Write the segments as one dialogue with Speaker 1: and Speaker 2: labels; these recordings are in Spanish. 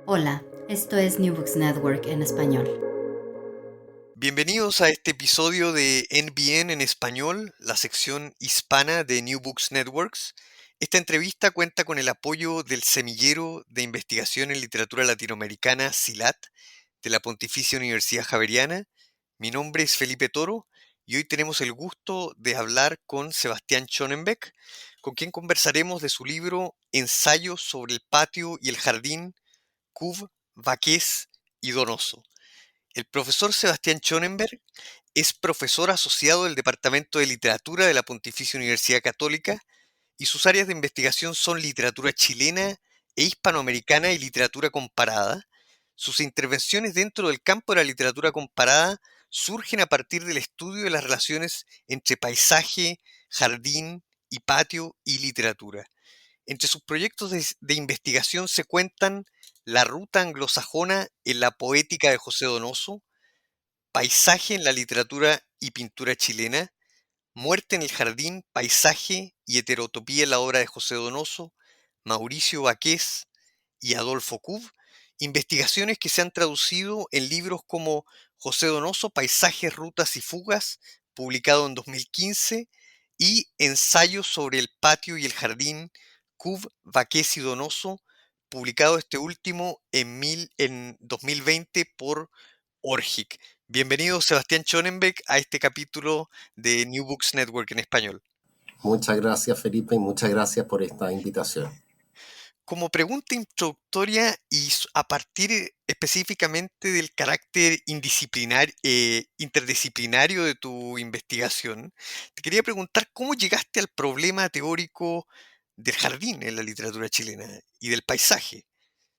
Speaker 1: Hola, esto es New Books Network en español.
Speaker 2: Bienvenidos a este episodio de NBN en español, la sección hispana de New Books Networks. Esta entrevista cuenta con el apoyo del Semillero de Investigación en Literatura Latinoamericana, SILAT, de la Pontificia Universidad Javeriana. Mi nombre es Felipe Toro y hoy tenemos el gusto de hablar con Sebastián Schonenbeck, con quien conversaremos de su libro Ensayos sobre el patio y el jardín, Cuv, Vaqués y Donoso. El profesor Sebastián Schonenberg es profesor asociado del Departamento de Literatura de la Pontificia Universidad Católica y sus áreas de investigación son literatura chilena e hispanoamericana y literatura comparada. Sus intervenciones dentro del campo de la literatura comparada surgen a partir del estudio de las relaciones entre paisaje, jardín y patio y literatura. Entre sus proyectos de investigación se cuentan La ruta anglosajona en la poética de José Donoso, Paisaje en la literatura y pintura chilena, Muerte en el jardín, paisaje y heterotopía en la obra de José Donoso, Mauricio Baqués y Adolfo Kuv, investigaciones que se han traducido en libros como José Donoso, Paisajes, Rutas y Fugas, publicado en 2015, y Ensayos sobre el patio y el jardín, Kuv, Baqués y Donoso, publicado este último en 2020 por Orgic. Bienvenido Sebastián Schonenbeck a este capítulo de New Books Network en español.
Speaker 3: Muchas gracias, Felipe, y muchas gracias por esta invitación.
Speaker 2: Como pregunta introductoria y a partir específicamente del carácter interdisciplinario de tu investigación, te quería preguntar cómo llegaste al problema teórico del jardín en la literatura chilena y del paisaje.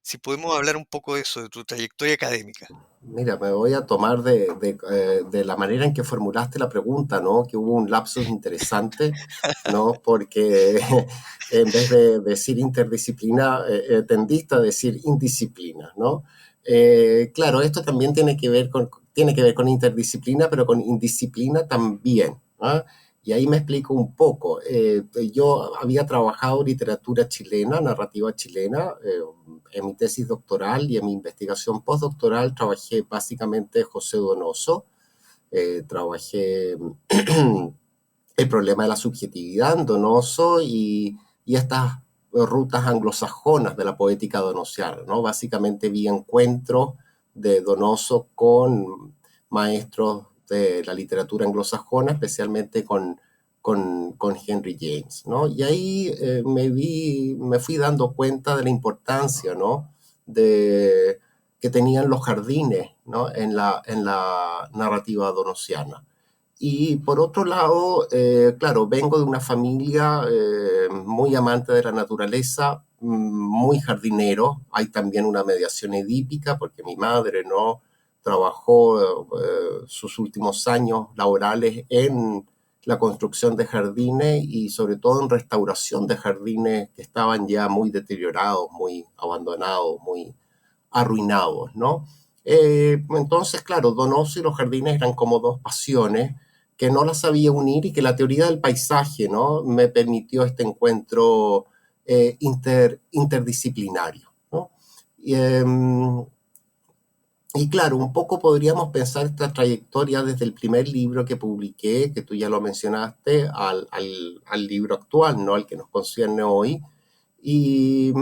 Speaker 2: Si podemos hablar un poco de eso, de tu trayectoria académica.
Speaker 3: Mira, me voy a tomar de la manera en que formulaste la pregunta, ¿no? Que hubo un lapsus interesante, ¿no? Porque en vez de decir interdisciplina, tendiste a decir indisciplina, ¿no? Claro, esto también tiene que ver con interdisciplina, pero con indisciplina también, ¿ah? Y ahí me explico un poco. Yo había trabajado literatura chilena, narrativa chilena, en mi tesis doctoral y en mi investigación postdoctoral trabajé básicamente José Donoso, trabajé el problema de la subjetividad en Donoso y estas rutas anglosajonas de la poética donosiana, ¿no? Básicamente vi encuentros de Donoso con maestros de la literatura anglosajona, especialmente con Henry James, ¿no? Y ahí me fui dando cuenta de la importancia, ¿no? De, que tenían los jardines, ¿no? En la narrativa donosiana. Y por otro lado, claro, vengo de una familia muy amante de la naturaleza, muy jardinero. Hay también una mediación edípica porque mi madre no trabajó sus últimos años laborales en la construcción de jardines y sobre todo en restauración de jardines que estaban ya muy deteriorados, muy abandonados, muy arruinados, ¿no? Entonces, claro, Donoso y los jardines eran como dos pasiones que no las sabía unir y que la teoría del paisaje, ¿no? Me permitió este encuentro interdisciplinario, ¿no? Y, y claro, un poco podríamos pensar esta trayectoria desde el primer libro que publiqué, que tú ya lo mencionaste, al libro actual, ¿no? Al que nos concierne hoy. Y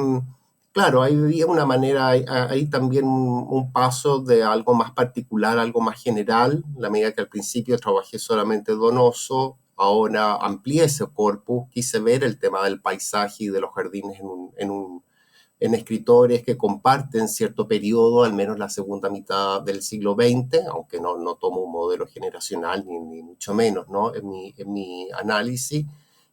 Speaker 3: claro, ahí había una manera, hay también un paso de algo más particular, algo más general. La medida que al principio trabajé solamente Donoso, ahora amplié ese corpus, quise ver el tema del paisaje y de los jardines en escritores que comparten cierto periodo, al menos la segunda mitad del siglo XX, aunque no tomo un modelo generacional ni mucho menos, ¿no? En mi análisis.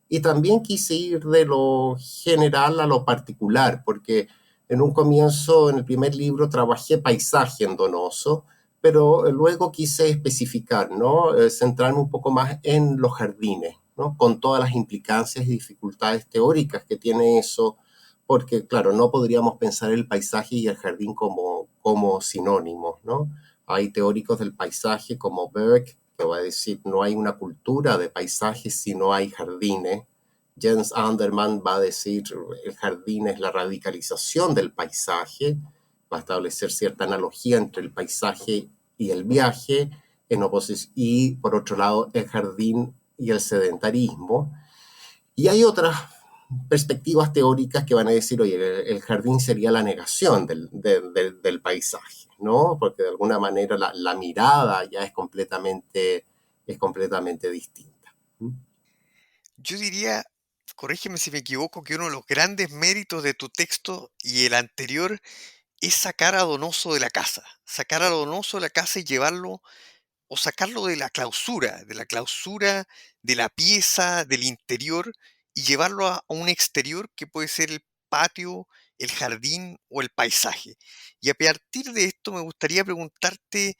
Speaker 3: Y también quise ir de lo general a lo particular, porque en un comienzo, en el primer libro, trabajé paisaje en Donoso, pero luego quise especificar, ¿no? Centrarme un poco más en los jardines, ¿no? Con todas las implicancias y dificultades teóricas que tiene eso, porque, claro, no podríamos pensar el paisaje y el jardín como sinónimos, ¿no? Hay teóricos del paisaje como Berg, que va a decir, no hay una cultura de paisajes si no hay jardines. Jens Anderman va a decir, el jardín es la radicalización del paisaje. va a establecer cierta analogía entre el paisaje y el viaje, y por otro lado el jardín y el sedentarismo. Y hay otras perspectivas teóricas que van a decir, oye, el jardín sería la negación del paisaje, ¿no? Porque de alguna manera la mirada ya es completamente distinta.
Speaker 2: Yo diría, corrígeme si me equivoco, que uno de los grandes méritos de tu texto y el anterior es sacar a Donoso de la casa, sacar a Donoso de la casa y llevarlo o sacarlo de la clausura de la pieza, del interior, y llevarlo a un exterior que puede ser el patio, el jardín o el paisaje. Y a partir de esto me gustaría preguntarte,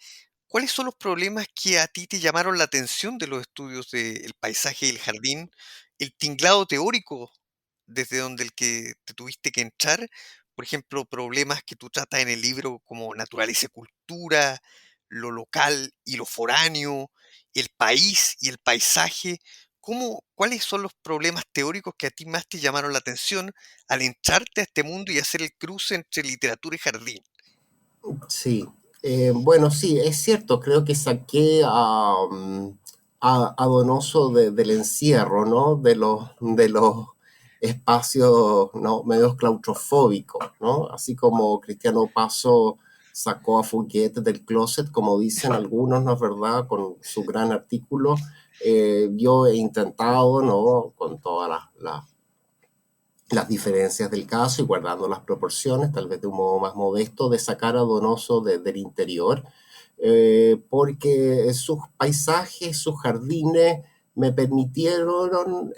Speaker 2: ¿cuáles son los problemas que a ti te llamaron la atención de los estudios del paisaje y el jardín? El tinglado teórico desde donde el que te tuviste que entrar, por ejemplo, problemas que tú tratas en el libro como naturaleza y cultura, lo local y lo foráneo, el país y el paisaje. ¿Cuáles son los problemas teóricos que a ti más te llamaron la atención al entrarte a este mundo y hacer el cruce entre literatura y jardín?
Speaker 3: Sí, bueno, sí, es cierto, creo que saqué a Donoso del encierro, ¿no? De los espacios, ¿no? Medios claustrofóbicos, ¿no? Así como Cristiano Paso sacó a Fouquet del closet, como dicen algunos, ¿no es verdad? Con su gran artículo. Yo he intentado, ¿no? Con todas las diferencias del caso y guardando las proporciones, tal vez de un modo más modesto, de sacar a Donoso del interior, porque sus paisajes, sus jardines me permitieron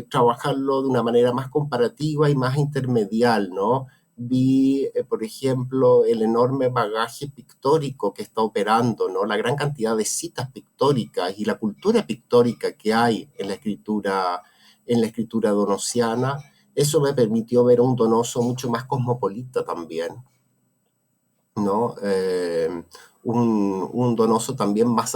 Speaker 3: trabajarlo de una manera más comparativa y más intermedial, ¿no? Vi, por ejemplo, el enorme bagaje pictórico que está operando, ¿no? La gran cantidad de citas pictóricas y la cultura pictórica que hay en la escritura donosiana. Eso me permitió ver un Donoso mucho más cosmopolita también, ¿no? Un Donoso también más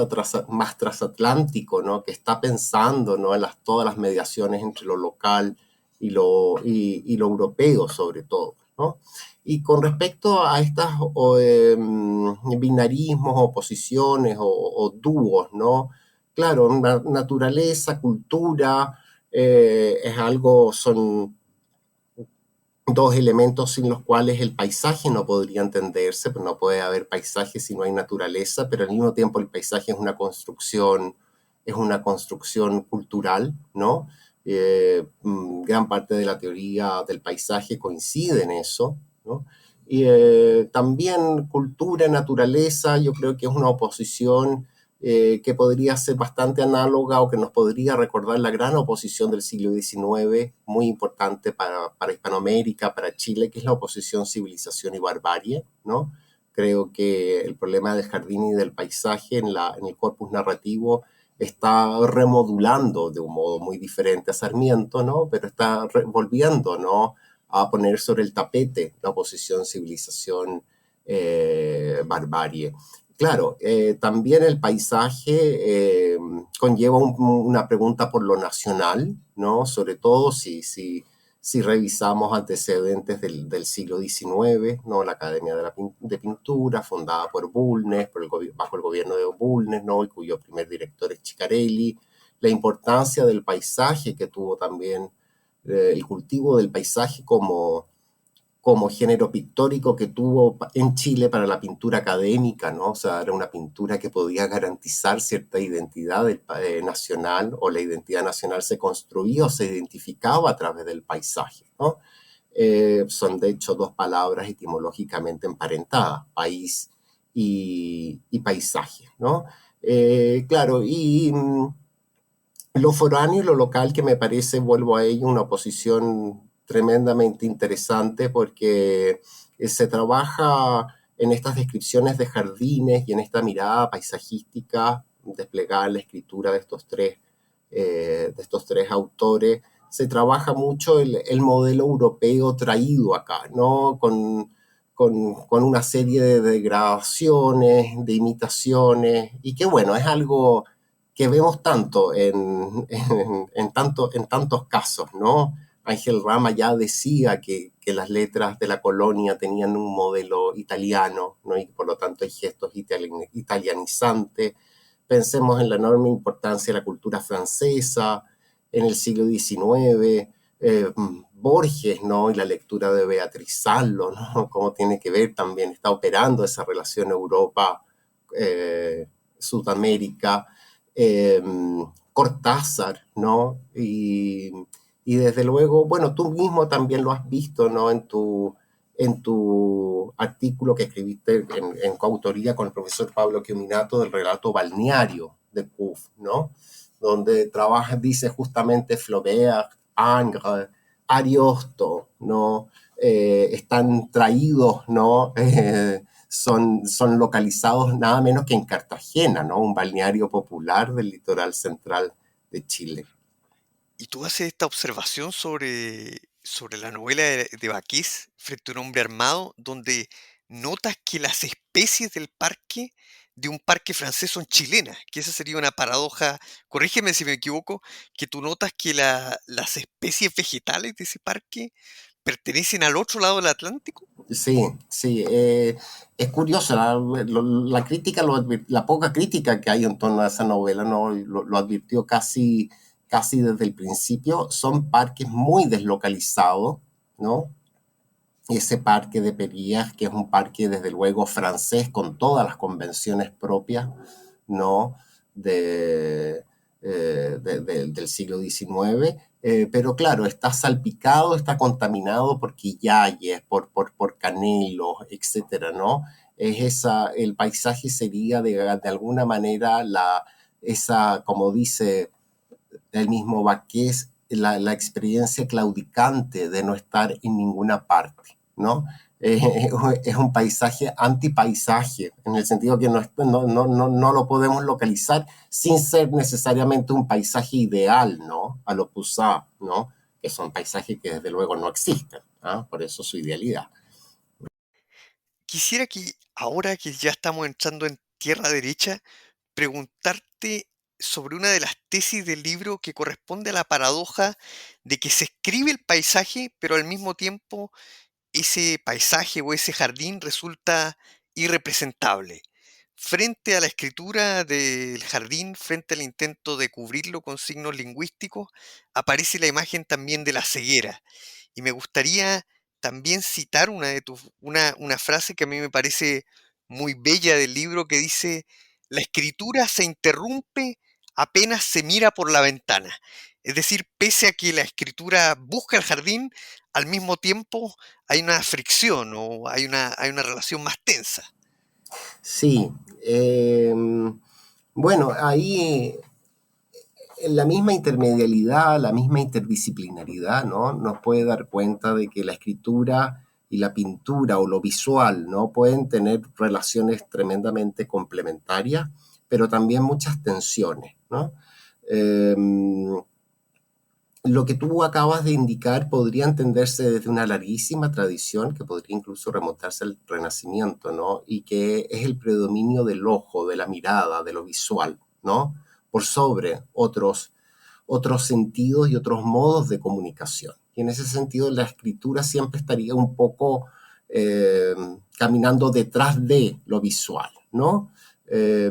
Speaker 3: transatlántico, ¿no? Que está pensando, ¿no? En todas las mediaciones entre lo local y lo europeo, sobre todo, ¿no? Y con respecto a estas binarismos, oposiciones o dúos, ¿no? Claro, naturaleza, cultura, son dos elementos sin los cuales el paisaje no podría entenderse, pues no puede haber paisaje si no hay naturaleza, pero al mismo tiempo el paisaje es una construcción cultural, ¿no? Gran parte de la teoría del paisaje coincide en eso, ¿no? Y también cultura, naturaleza, yo creo que es una oposición que podría ser bastante análoga o que nos podría recordar la gran oposición del siglo XIX, muy importante para Hispanoamérica, para Chile, que es la oposición civilización y barbarie, ¿no? Creo que el problema del jardín y del paisaje en el corpus narrativo está remodulando de un modo muy diferente a Sarmiento, ¿no? Pero está volviendo, ¿no? A poner sobre el tapete la oposición civilización-barbarie. Claro, también el paisaje conlleva una pregunta por lo nacional, ¿no? Sobre todo si revisamos antecedentes del siglo XIX, ¿no? La Academia de Pintura, fundada por Bulnes, bajo el gobierno de Bulnes, ¿no? Y cuyo primer director es Ciccarelli. La importancia del paisaje que tuvo también, el cultivo del paisaje como género pictórico que tuvo en Chile para la pintura académica, ¿no? O sea, era una pintura que podía garantizar cierta identidad nacional, o la identidad nacional se construía o se identificaba a través del paisaje, ¿no? Son de hecho dos palabras etimológicamente emparentadas, país y paisaje, ¿no? Claro, y lo foráneo y lo local, que me parece, vuelvo a ello, una oposición tremendamente interesante, porque se trabaja en estas descripciones de jardines y en esta mirada paisajística desplegada en la escritura de estos tres autores. Se trabaja mucho el modelo europeo traído acá, ¿no? Con una serie de degradaciones, de imitaciones, y que bueno, es algo que vemos tanto en tantos casos, ¿no? Ángel Rama ya decía que las letras de la colonia tenían un modelo italiano, ¿no? Y por lo tanto hay gestos italianizantes. Pensemos en la enorme importancia de la cultura francesa en el siglo XIX, Borges, ¿no? Y la lectura de Beatriz Sallo, ¿no? Cómo tiene que ver también, está operando esa relación Europa, Sudamérica, eh, Cortázar, ¿no? Y desde luego, bueno, tú mismo también lo has visto, ¿no? En tu artículo que escribiste en coautoría con el profesor Pablo Chiuminato del relato balneario de Puf, ¿no? Donde trabaja, dice justamente Flaubert, Ingres, Ariosto, ¿no? Están traídos, ¿no? Son localizados nada menos que en Cartagena, ¿no? Un balneario popular del litoral central de Chile.
Speaker 2: Y tú haces esta observación sobre la novela de Baquís, Frente a un hombre armado, donde notas que las especies del parque, de un parque francés, son chilenas, que esa sería una paradoja, corrígeme si me equivoco, que tú notas que las especies vegetales de ese parque pertenecen al otro lado del Atlántico.
Speaker 3: Sí, sí, es curioso, la crítica, la poca crítica que hay en torno a esa novela, ¿no? Lo advirtió casi desde el principio, son parques muy deslocalizados, ¿no? Ese parque de Perías, que es un parque desde luego francés con todas las convenciones propias, ¿no? de, del siglo XIX, pero claro, está salpicado, está contaminado por quillayes, por canelos, etcétera, ¿no? El paisaje sería de alguna manera esa, como dice el mismo Baqués, la experiencia claudicante de no estar en ninguna parte, ¿no? Es un paisaje antipaisaje, en el sentido que no lo podemos localizar sin ser necesariamente un paisaje ideal, ¿no? A lo Poussin, ¿no? Que son paisajes que desde luego no existen, ¿ah? Por eso su idealidad.
Speaker 2: Quisiera que ahora que ya estamos entrando en tierra derecha, preguntarte sobre una de las tesis del libro que corresponde a la paradoja de que se escribe el paisaje, pero al mismo tiempo ese paisaje o ese jardín resulta irrepresentable. Frente a la escritura del jardín, frente al intento de cubrirlo con signos lingüísticos, aparece la imagen también de la ceguera. Y me gustaría también citar una frase que a mí me parece muy bella del libro que dice, la escritura se interrumpe apenas se mira por la ventana. Es decir, pese a que la escritura busca el jardín, al mismo tiempo hay una fricción o hay una relación más tensa.
Speaker 3: Sí, bueno, ahí la misma intermedialidad, la misma interdisciplinaridad, ¿no? Nos puede dar cuenta de que la escritura y la pintura o lo visual, ¿no? Pueden tener relaciones tremendamente complementarias, pero también muchas tensiones, ¿no? Eh, lo que tú acabas de indicar podría entenderse desde una larguísima tradición que podría incluso remontarse al Renacimiento, ¿no? Y que es el predominio del ojo, de la mirada, de lo visual, ¿no? Por sobre otros sentidos y otros modos de comunicación. Y en ese sentido la escritura siempre estaría un poco caminando detrás de lo visual, ¿no? Eh,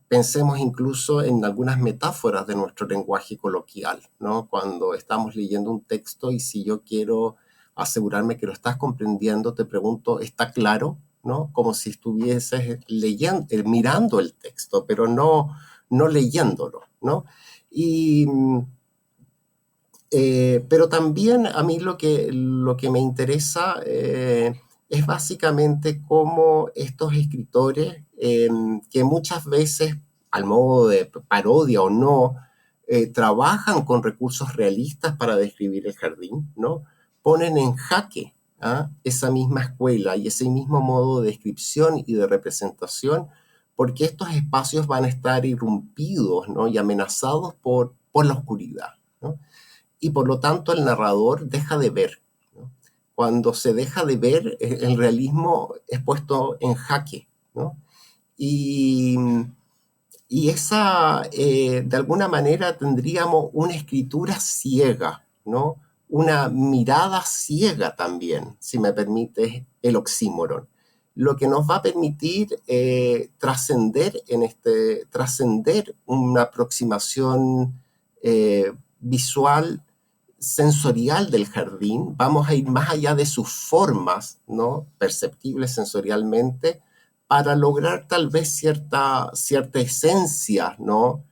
Speaker 3: Pensemos incluso en algunas metáforas de nuestro lenguaje coloquial, ¿no? Cuando estamos leyendo un texto y si yo quiero asegurarme que lo estás comprendiendo, te pregunto, ¿está claro? ¿No? Como si estuvieses leyendo, mirando el texto, pero no leyéndolo, ¿no? Y, pero también a mí lo que me interesa es básicamente cómo estos escritores, que muchas veces, al modo de parodia o no, trabajan con recursos realistas para describir el jardín, ¿no? Ponen en jaque, ¿ah?, esa misma escuela y ese mismo modo de descripción y de representación, porque estos espacios van a estar irrumpidos, ¿no?, y amenazados por la oscuridad, ¿no? Y por lo tanto el narrador deja de ver, ¿no? Cuando se deja de ver, el realismo es puesto en jaque, ¿no? Y, y esa, de alguna manera, tendríamos una escritura ciega, ¿no? una mirada ciega también, si me permites el oxímoron, lo que nos va a permitir trascender una aproximación visual, sensorial del jardín. Vamos a ir más allá de sus formas, ¿no?, perceptibles sensorialmente, para lograr tal vez cierta esencia, ¿no?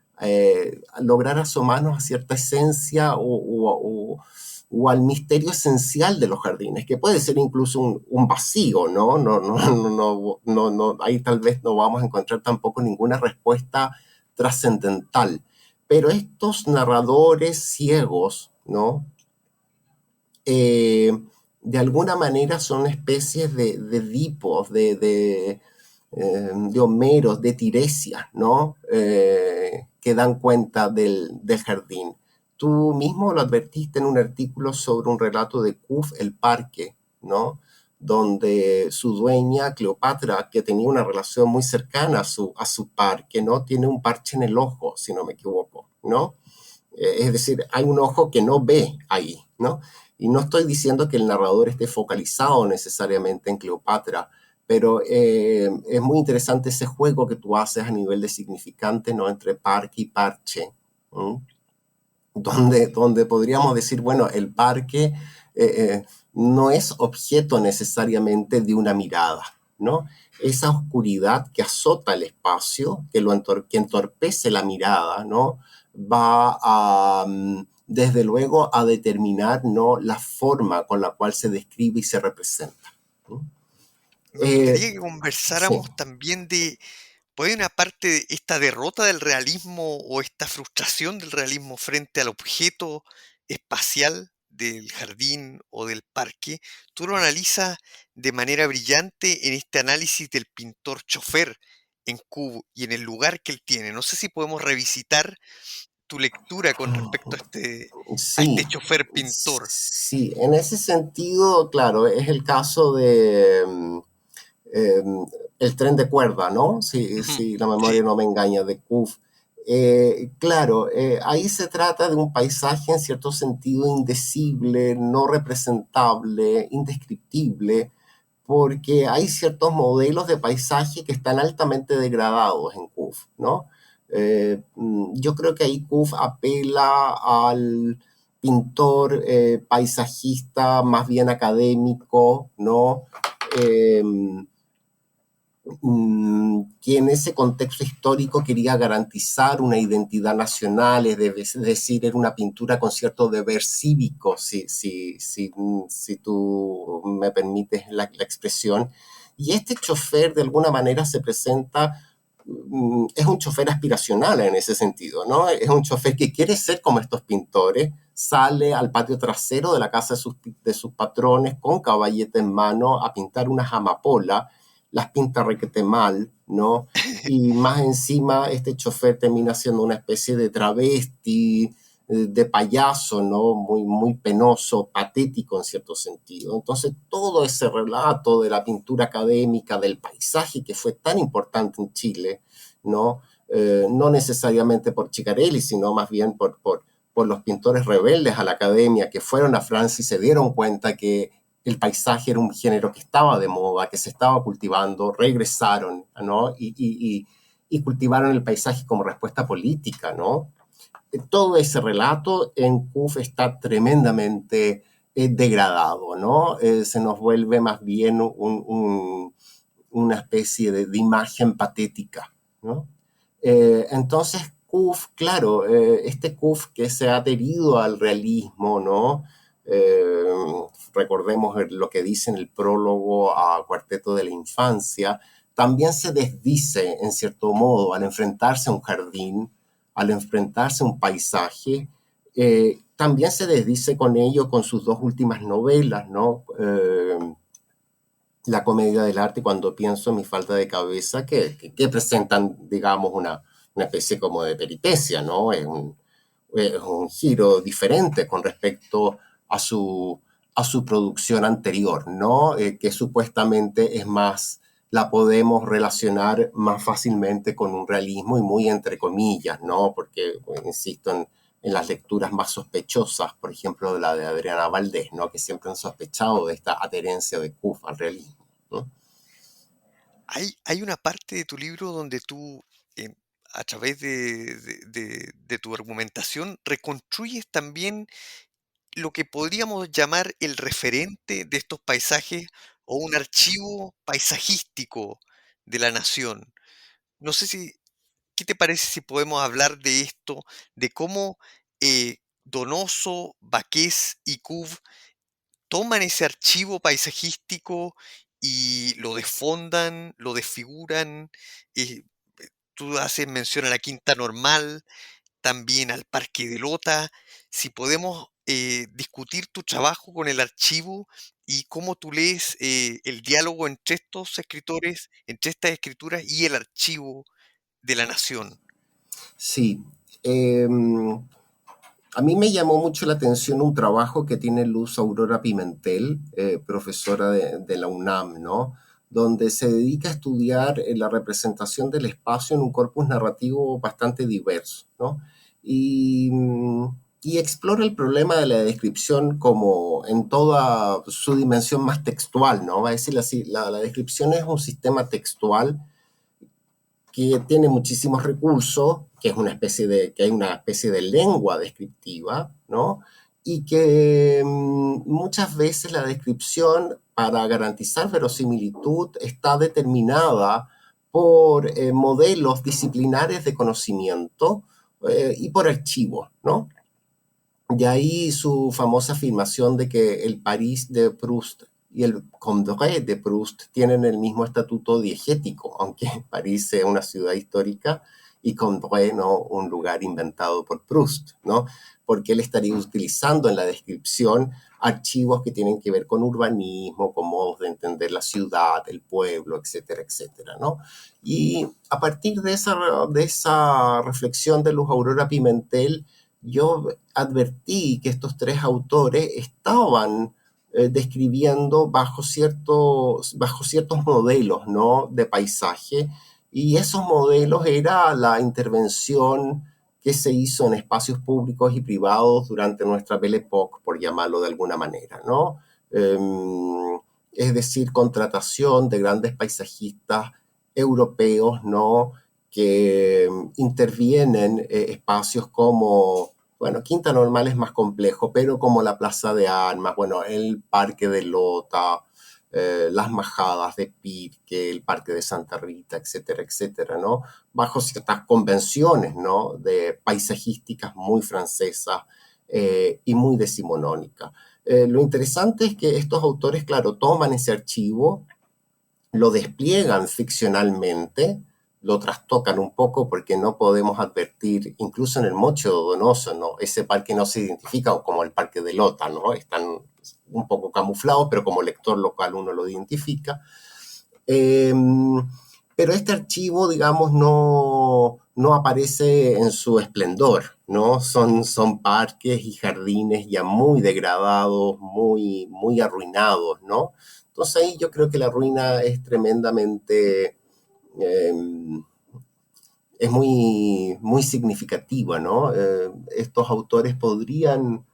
Speaker 3: Lograr asomarnos a cierta esencia o al misterio esencial de los jardines, que puede ser incluso un vacío, ¿no? Ahí tal vez no vamos a encontrar tampoco ninguna respuesta trascendental. Pero estos narradores ciegos, ¿no? De alguna manera son especies de Edipos, de Homeros, de Tiresias, ¿no? Que dan cuenta del jardín. Tú mismo lo advertiste en un artículo sobre un relato de Kuf, el parque, ¿no? Donde su dueña, Cleopatra, que tenía una relación muy cercana a su parque, ¿no? Tiene un parche en el ojo, si no me equivoco, ¿no? Es decir, hay un ojo que no ve ahí, ¿no? Y no estoy diciendo que el narrador esté focalizado necesariamente en Cleopatra, pero es muy interesante ese juego que tú haces a nivel de significante, ¿no?, entre parque y parche, ¿no? Donde podríamos decir, bueno, el parque no es objeto necesariamente de una mirada, ¿no? Esa oscuridad que azota el espacio, que entorpece la mirada, ¿no?, va a, desde luego, a determinar, ¿no?, la forma con la cual se describe y se representa, ¿no?
Speaker 2: Me gustaría que
Speaker 3: Sí.
Speaker 2: conversáramos también de, ¿puede una parte de esta derrota del realismo o esta frustración del realismo frente al objeto espacial del jardín o del parque? Tú lo analizas de manera brillante en este análisis del pintor chofer en Kubo y en el lugar que él tiene. No sé si podemos revisitar tu lectura con respecto a
Speaker 3: Sí,
Speaker 2: este chofer pintor.
Speaker 3: sí, en ese sentido, claro, es el caso de eh, el tren de cuerda, ¿no?
Speaker 2: Ujú,
Speaker 3: Si la
Speaker 2: sí.
Speaker 3: memoria no me engaña, de Kuf. Claro, ahí se trata de un paisaje en cierto sentido indecible, no representable, indescriptible, porque hay ciertos modelos de paisaje que están altamente degradados en Kuf, ¿no? Yo creo que ahí Kuf apela al pintor paisajista más bien académico, ¿no? Eh, que en ese contexto histórico quería garantizar una identidad nacional, es decir, era una pintura con cierto deber cívico, si tú me permites la expresión. Y este chofer de alguna manera se presenta, es un chofer aspiracional en ese sentido, ¿no? Es un chofer que quiere ser como estos pintores, sale al patio trasero de la casa de sus patrones con caballete en mano a pintar unas amapolas, las pinta requete mal, ¿no? Y más encima este chofer termina siendo una especie de travesti, de payaso, ¿no? Muy penoso, patético en cierto sentido. Entonces todo ese relato de la pintura académica, del paisaje que fue tan importante en Chile, ¿no? No necesariamente por Chicarelli, sino más bien por los pintores rebeldes a la academia que fueron a Francia y se dieron cuenta que el paisaje era un género que estaba de moda, que se estaba cultivando, regresaron, ¿no? Y cultivaron el paisaje como respuesta política, ¿no? Todo ese relato en Kuf está tremendamente degradado, ¿no? Se nos vuelve más bien una especie de imagen patética, ¿no? Entonces, Kuf, claro, este Kuf que se ha adherido al realismo, ¿no? Eh, Recordemos lo que dice en el prólogo a Cuarteto de la Infancia, también se desdice, en cierto modo, al enfrentarse a un jardín, al enfrentarse a un paisaje, también se desdice con ello con sus dos últimas novelas, ¿no? La comedia del arte, cuando pienso en Mi falta de cabeza, que presentan, digamos, una especie como de peripecia, ¿no? Es un giro diferente con respecto a a su producción anterior, ¿no? Que supuestamente es más, la podemos relacionar más fácilmente con un realismo y muy entre comillas, ¿no? Porque, insisto, en las lecturas más sospechosas, por ejemplo, de la de Adriana Valdés, ¿no? Que siempre han sospechado de esta adherencia de Cuff al realismo, ¿no?
Speaker 2: Hay una parte de tu libro donde tú, a través de tu argumentación, reconstruyes también lo que podríamos llamar el referente de estos paisajes o un archivo paisajístico de la nación. No sé si, ¿qué te parece si podemos hablar de esto, de cómo Donoso, Baqués y Cuv toman ese archivo paisajístico y lo desfondan, lo desfiguran? eh, Tú haces mención a la Quinta Normal, también al Parque de Lota. Si podemos discutir tu trabajo con el archivo y cómo tú lees el diálogo entre estos escritores, entre estas escrituras y el archivo de la nación.
Speaker 3: Sí. A mí me llamó mucho la atención un trabajo que tiene Luz Aurora Pimentel, profesora de la UNAM, ¿no? Donde se dedica a estudiar la representación del espacio en un corpus narrativo bastante diverso, ¿no? Y, y explora el problema de la descripción como en toda su dimensión más textual, ¿no? Va a decir así, la descripción es un sistema textual que tiene muchísimos recursos, que es una especie de, que hay una especie de lengua descriptiva, ¿no? Y que muchas veces la descripción, para garantizar verosimilitud, está determinada por modelos disciplinares de conocimiento y por archivos, ¿no? De ahí su famosa afirmación de que el París de Proust y el Condoré de Proust tienen el mismo estatuto diegético, aunque París sea una ciudad histórica y Condoré no un lugar inventado por Proust, ¿no? Porque él estaría utilizando en la descripción archivos que tienen que ver con urbanismo, con modos de entender la ciudad, el pueblo, etcétera, etcétera, ¿no? Y a partir de esa reflexión de Luz Aurora Pimentel, yo advertí que estos tres autores estaban describiendo bajo ciertos modelos, ¿no? De paisaje, y esos modelos era la intervención que se hizo en espacios públicos y privados durante nuestra Belle Époque, por llamarlo de alguna manera, ¿no? Es decir, contratación de grandes paisajistas europeos, ¿no? Que intervienen espacios como, bueno, Quinta Normal es más complejo, pero como la Plaza de Armas, bueno, el Parque de Lota, las Majadas de Pirque, el Parque de Santa Rita, etcétera, etcétera, ¿no? Bajo ciertas convenciones, ¿no? De paisajísticas muy francesas y muy decimonónicas. Lo interesante es que estos autores, claro, toman ese archivo, lo despliegan ficcionalmente, lo trastocan un poco porque no podemos advertir, incluso en el Mocho Donoso, ¿no? Ese parque no se identifica como el parque de Lota, ¿no? Están un poco camuflados, pero como lector local uno lo identifica. Eh, pero este archivo, digamos, no aparece en su esplendor, ¿no? Son parques y jardines ya muy degradados, muy arruinados, ¿no? Entonces ahí yo creo que la ruina es tremendamente, eh, es muy significativa, ¿no? Estos autores podrían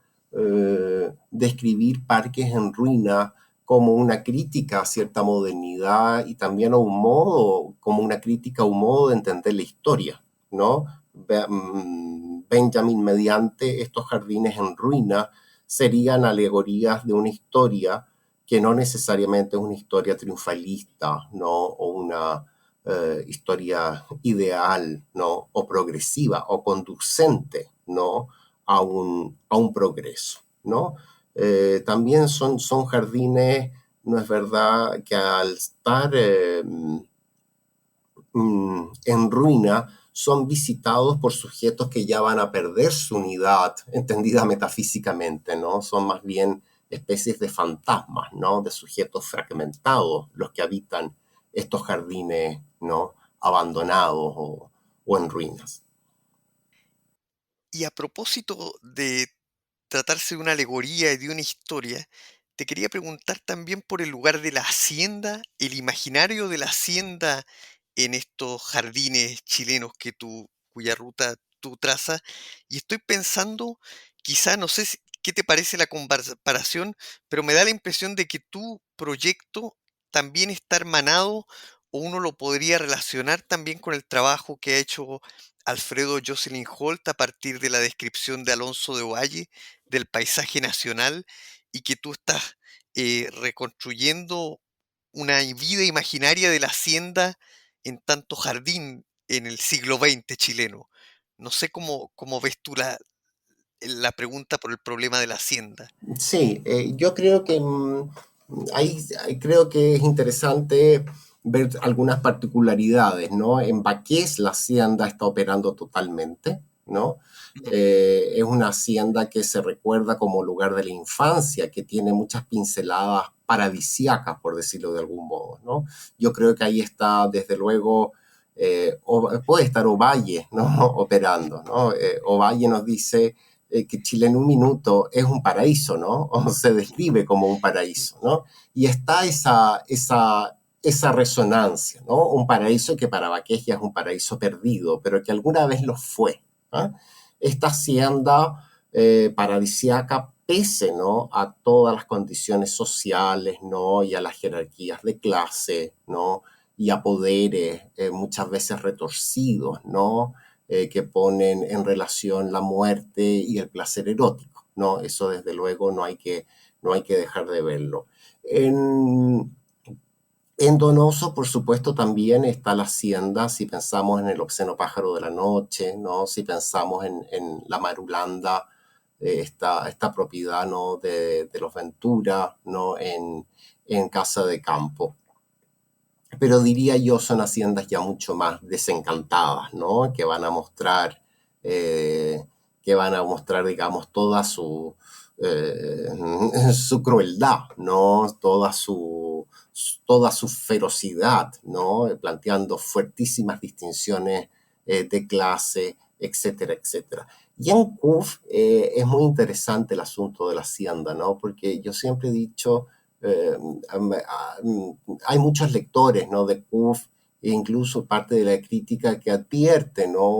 Speaker 3: describir parques en ruina como una crítica a cierta modernidad y también a un modo, como una crítica a un modo de entender la historia, ¿no? Benjamin mediante estos jardines en ruina serían alegorías de una historia que no necesariamente es una historia triunfalista, ¿no? O una historia ideal, ¿no? O progresiva o conducente, ¿no? A un progreso, ¿no? También son jardines, no es verdad que al estar en ruina son visitados por sujetos que ya van a perder su unidad, entendida metafísicamente, ¿no? Son más bien especies de fantasmas, ¿no? De sujetos fragmentados los que habitan estos jardines, ¿no? Abandonados o en ruinas.
Speaker 2: Y a propósito de tratarse de una alegoría y de una historia, te quería preguntar también por el lugar de la hacienda, el imaginario de la hacienda en estos jardines chilenos cuya ruta tú trazas, y estoy pensando, quizá, no sé qué te parece la comparación, pero me da la impresión de que tu proyecto también está hermanado, o uno lo podría relacionar también con el trabajo que ha hecho Alfredo Jocelyn Holt a partir de la descripción de Alonso de Ovalle del paisaje nacional, y que tú estás reconstruyendo una vida imaginaria de la hacienda en tanto jardín en el siglo XX chileno. No sé cómo ves tú la pregunta por el problema de la hacienda.
Speaker 3: Sí, yo creo que creo que es interesante ver algunas particularidades, ¿no? En Baqués la hacienda está operando totalmente, ¿no?
Speaker 2: Ujú,
Speaker 3: Es una hacienda que se recuerda como lugar de la infancia, que tiene muchas pinceladas paradisíacas, por decirlo de algún modo, ¿no? Yo creo que ahí está, desde luego, puede estar Ovalle, ¿no? Operando, ¿no? Ovalle nos dice que Chile en un minuto es un paraíso, ¿no? O se describe como un paraíso, ¿no? Y está esa resonancia, ¿no? Un paraíso que para Baqués ya es un paraíso perdido, pero que alguna vez lo fue. ¿Ah? Esta hacienda paradisiaca, pese, ¿no? A todas las condiciones sociales, ¿no? Y a las jerarquías de clase, ¿no? Y a poderes muchas veces retorcidos, ¿no? Que ponen en relación la muerte y el placer erótico, ¿no? Eso desde luego no hay que dejar de verlo. En Donoso, por supuesto, también está la hacienda, si pensamos en el obsceno pájaro de la noche, ¿no? Si pensamos la Marulanda, esta propiedad, ¿no? De los Ventura, ¿no? En Casa de Campo. Pero diría yo son haciendas ya mucho más desencantadas, ¿no? Eh, digamos, eh, su crueldad, ¿no? Toda su ferocidad, ¿no? Planteando fuertísimas distinciones de clase, etcétera, etcétera. Y en CUF es muy interesante el asunto de la hacienda, ¿no? Porque yo siempre he dicho, eh, hay muchos lectores, ¿no? De CUF e incluso parte de la crítica que advierte, ¿no?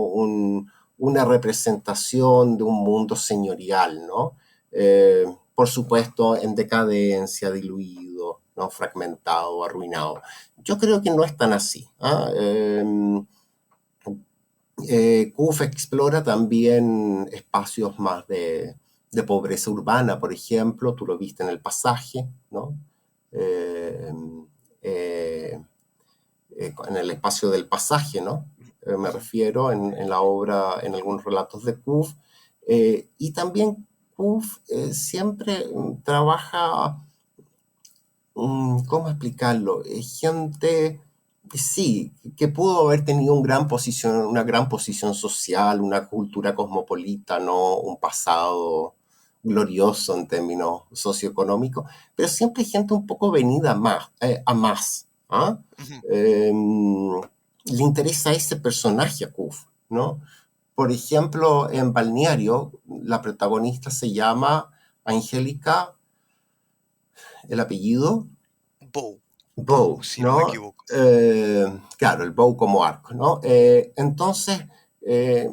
Speaker 3: Una representación de un mundo señorial, ¿no? Por supuesto, en decadencia, diluido, ¿no? Fragmentado, arruinado. Yo creo que no es tan así. ¿Ah? CUF explora también espacios más de pobreza urbana, por ejemplo, tú lo viste en el pasaje, ¿no? Eh, eh, en el espacio del pasaje, ¿no? Me
Speaker 2: ujú.
Speaker 3: refiero en la obra, en algunos relatos de CUF. Y también CUF siempre trabaja, ¿cómo explicarlo? Gente, sí, que pudo haber tenido una gran posición social, una cultura cosmopolita, ¿no? Un pasado glorioso en términos socioeconómicos, pero siempre gente un poco venida a más. ¿Ah?
Speaker 2: Ujú.
Speaker 3: Eh, Le interesa ese personaje a Kuf, ¿no? Por ejemplo, en Balneario, la protagonista se llama Angélica, el apellido,
Speaker 2: Bow,
Speaker 3: Bow,
Speaker 2: si no me
Speaker 3: ¿no?
Speaker 2: equivoco.
Speaker 3: Claro, el bow como arco, ¿no? Entonces, eh,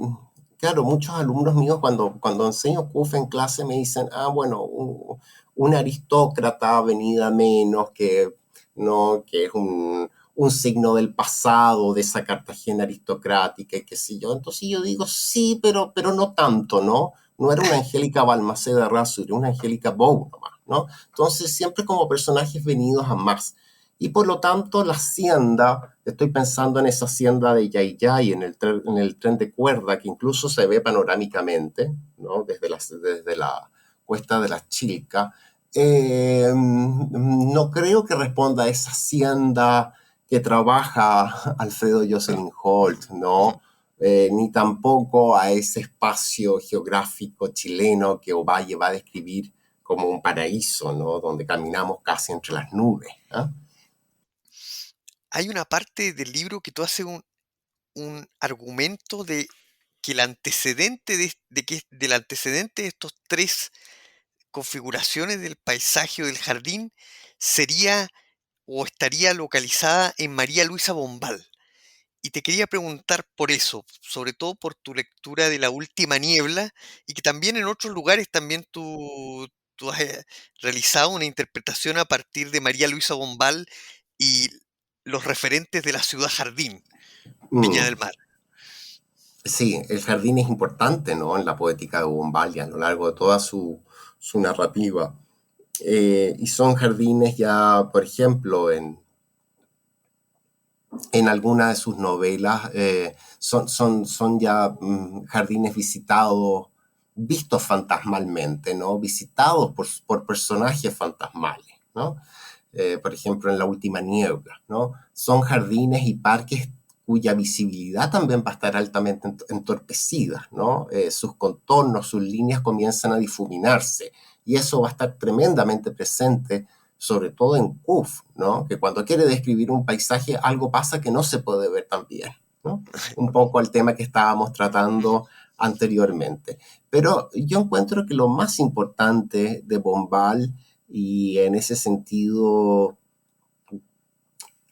Speaker 3: claro, muchos alumnos míos cuando enseño CUF en clase me dicen, bueno, un aristócrata venida menos ¿no? Que es un signo del pasado, de esa Cartagena aristocrática y qué sé yo. Entonces yo digo, sí, pero no tanto, ¿no? No era una Angélica Balmaceda Razo, era una Angélica Bow nomás, ¿no? Entonces, siempre como personajes venidos a más. Y por lo tanto, la hacienda, estoy pensando en esa hacienda de Yayay, en el tren de cuerda, que incluso se ve panorámicamente, ¿no? Desde la cuesta de la Chilca. No creo que responda a esa hacienda que trabaja Alfredo Jocelyn Holt,
Speaker 2: Ujú.
Speaker 3: ¿no? Ni tampoco a ese espacio geográfico chileno que Ovalle va a describir como un paraíso, ¿no? Donde caminamos casi entre las nubes. ¿Ah?
Speaker 2: Hay una parte del libro que tú haces un argumento de que el antecedente del antecedente de estos tres configuraciones del paisaje o del jardín sería o estaría localizada en María Luisa Bombal. Y te quería preguntar por eso, sobre todo por tu lectura de La Última Niebla, y que también en otros lugares también tú has realizado una interpretación a partir de María Luisa Bombal y los referentes de la ciudad jardín, Viña
Speaker 3: Mm,
Speaker 2: del Mar.
Speaker 3: sí, el jardín es importante, ¿no? En la poética de Bombaldi a lo largo de toda su narrativa. Y son jardines ya, por ejemplo, en algunas de sus novelas, son ya jardines visitados, vistos fantasmalmente, ¿no? Visitados por personajes fantasmales, ¿no? Por ejemplo, en La Última Niebla, ¿no? Son jardines y parques cuya visibilidad también va a estar altamente entorpecida, ¿no? Sus contornos, sus líneas comienzan a difuminarse y eso va a estar tremendamente presente, sobre todo en Kuf, ¿no? Que cuando quiere describir un paisaje, algo pasa que no se puede ver tan bien, ¿no? Un poco al tema que estábamos tratando anteriormente. Pero yo encuentro que lo más importante de Bombal, y en ese sentido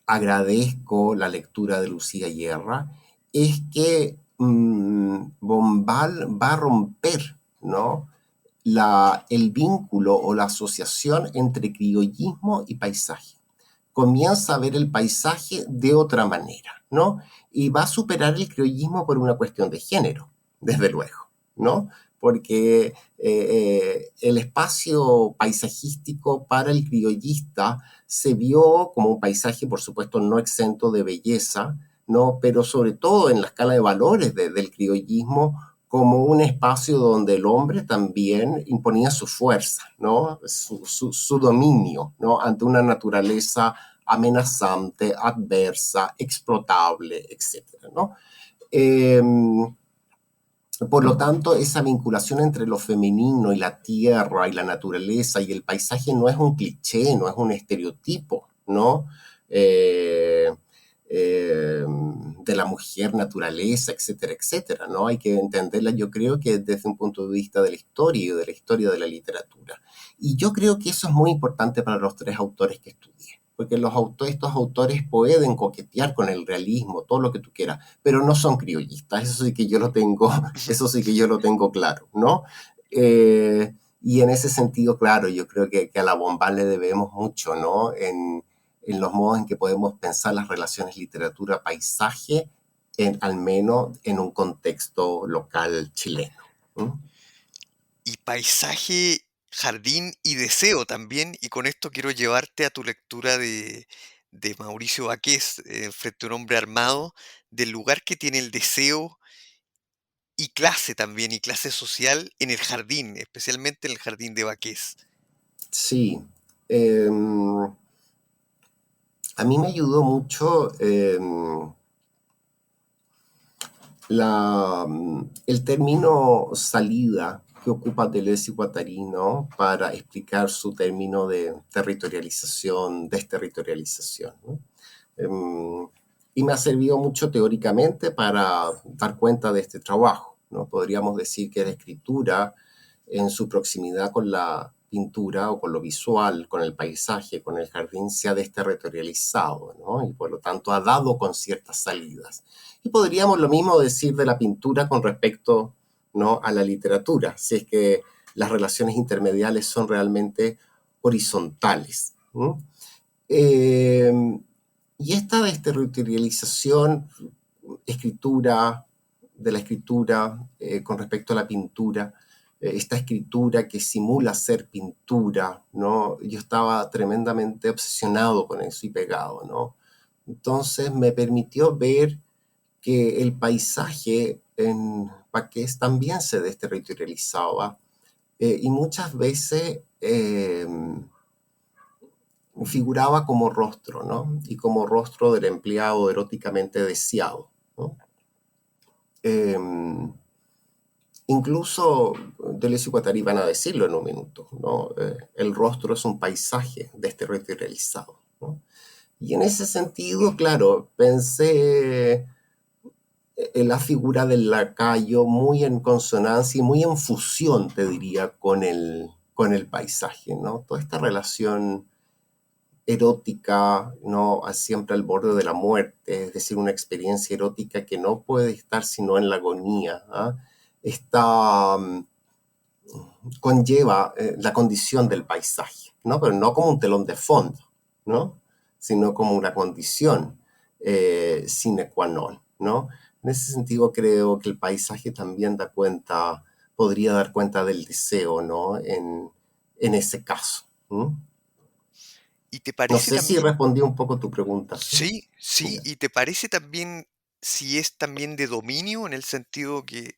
Speaker 3: agradezco la lectura de Lucía Guerra, es que Bombal va a romper, ¿no? El vínculo o la asociación entre criollismo y paisaje. Comienza a ver el paisaje de otra manera, ¿no? Y va a superar el criollismo por una cuestión de género, desde luego, ¿no? Porque el espacio paisajístico para el criollista se vio como un paisaje, por supuesto, no exento de belleza, ¿no? Pero sobre todo en la escala de valores del criollismo, como un espacio donde el hombre también imponía su fuerza, ¿no? Su dominio, ¿no? Ante una naturaleza amenazante, adversa, explotable, etcétera, ¿no? Eh, por lo tanto, esa vinculación entre lo femenino y la tierra y la naturaleza y el paisaje no es un cliché, no es un estereotipo, ¿no? Eh, de la mujer naturaleza, etcétera, etcétera, ¿no? Hay que entenderla, yo creo que desde un punto de vista de la historia y de la historia de la literatura. Y yo creo que eso es muy importante para los tres autores que estudié, porque estos autores pueden coquetear con el realismo, todo lo que tú quieras, pero no son criollistas, eso sí que yo lo tengo, eso sí que yo lo tengo claro, ¿no? Y en ese sentido, claro, yo creo que a la Bombal le debemos mucho, ¿no? En los modos en que podemos pensar las relaciones literatura-paisaje, al menos en un contexto local chileno. ¿Mm?
Speaker 2: Y paisaje, jardín y deseo también, y con esto quiero llevarte a tu lectura de Mauricio Baqués, Frente a un hombre armado, del lugar que tiene el deseo y clase también, y clase social en el jardín, especialmente en el jardín de Baqués.
Speaker 3: Sí. Eh, a mí me ayudó mucho el término salida que ocupa Deleuze y Guattari, ¿no? Para explicar su término de territorialización, desterritorialización, ¿no? Y me ha servido mucho teóricamente para dar cuenta de este trabajo, ¿no? Podríamos decir que la escritura, en su proximidad con la pintura o con lo visual, con el paisaje, con el jardín, se ha desterritorializado, ¿no? Y por lo tanto ha dado con ciertas salidas. Y podríamos lo mismo decir de la pintura con respecto, ¿no?, a la literatura, si es que las relaciones intermediales son realmente horizontales. ¿No? Eh, y esta desterritorialización escritura, de la escritura con respecto a la pintura, esta escritura que simula ser pintura, ¿no? Yo estaba tremendamente obsesionado con eso y pegado, ¿no? Entonces me permitió ver que el paisaje en Paqués también se desterritorializaba y muchas veces figuraba como rostro, ¿no? Y como rostro del empleado eróticamente deseado, ¿no? Eh, incluso Deleuze y Guattari van a decirlo en un minuto, ¿no? El rostro es un paisaje desterritorializado, ¿no? Y en ese sentido, claro, pensé en la figura del lacayo muy en consonancia y muy en fusión, te diría, con el paisaje, ¿no? Toda esta relación erótica, ¿no? Siempre al borde de la muerte, es decir, una experiencia erótica que no puede estar sino en la agonía. ¿Ah? Esta conlleva la condición del paisaje, ¿no? Pero no como un telón de fondo, ¿no? Sino como una condición sine qua non, ¿no? En ese sentido creo que el paisaje también da cuenta, podría dar cuenta del deseo, ¿no? En ese caso. ¿Mm?
Speaker 2: ¿Y te
Speaker 3: No
Speaker 2: parece
Speaker 3: sé si
Speaker 2: también,
Speaker 3: respondí un poco tu pregunta, ¿sí?
Speaker 2: sí, sí,
Speaker 3: Ya.
Speaker 2: y te parece también si es también de dominio en el sentido que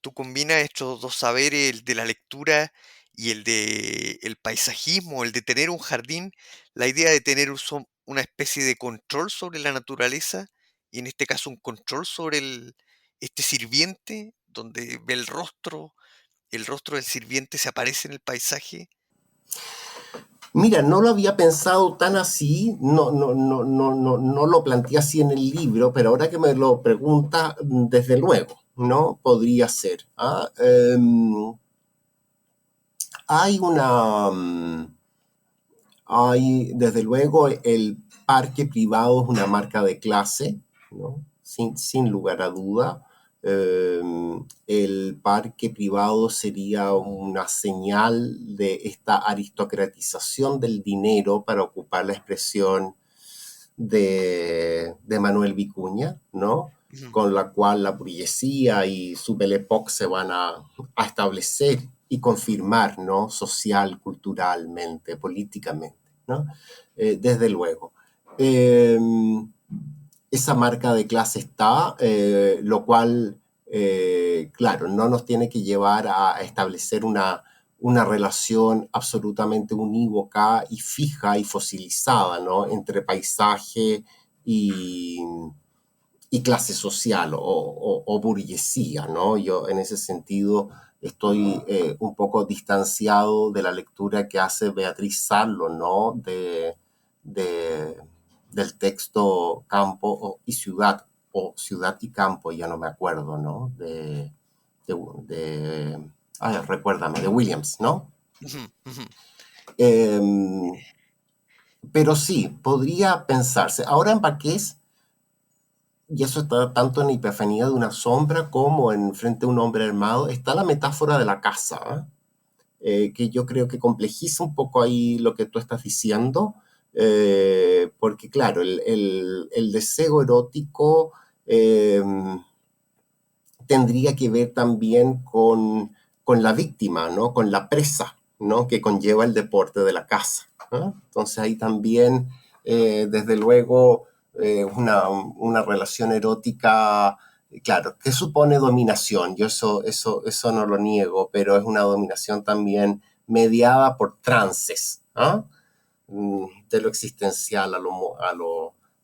Speaker 2: tú combinas estos dos saberes, el de la lectura y el de el paisajismo, el de tener un jardín, la idea de tener una especie de control sobre la naturaleza y en este caso un control sobre este sirviente, donde ve el rostro del sirviente se aparece en el paisaje.
Speaker 3: Mira, no lo había pensado tan así, no lo planteé así en el libro, pero ahora que me lo preguntas, desde luego, ¿no? Podría ser. ¿Ah? Hay una, hay, desde luego, el parque privado es una marca de clase, ¿no? Sin lugar a duda. Eh, el parque privado sería una señal de esta aristocratización del dinero, para ocupar la expresión de Manuel Vicuña, ¿no?
Speaker 2: Ujú,
Speaker 3: Con la cual la burguesía y su Belle Époque se van a establecer y confirmar, ¿no? Social, culturalmente, políticamente, ¿no? Desde luego. Eh, esa marca de clase está, lo cual, claro, no nos tiene que llevar a establecer una relación absolutamente unívoca y fija y fosilizada, ¿no? Entre paisaje y, y clase social o burguesía, ¿no? Yo en ese sentido estoy un poco distanciado de la lectura que hace Beatriz Sarlo, ¿no? De, del texto Campo y Ciudad, o Ciudad y Campo, ya no me acuerdo, ¿no? De, de ay, recuérdame, de Williams, ¿no?
Speaker 2: ujú, ujú.
Speaker 3: Eh, pero sí, podría pensarse. Ahora en Baqués, y eso está tanto en Epifanía de una sombra como en Frente a un hombre armado, está la metáfora de la casa, ¿eh? Que yo creo que complejiza un poco ahí lo que tú estás diciendo, porque claro, el deseo erótico eh, tendría que ver también con la víctima, ¿no? Con la presa, ¿no? Que conlleva el deporte de la caza, ¿no? Entonces ahí también, desde luego, una relación erótica, claro, que supone dominación. Yo eso no lo niego, pero es una dominación también mediada por trances, ¿ah? De lo existencial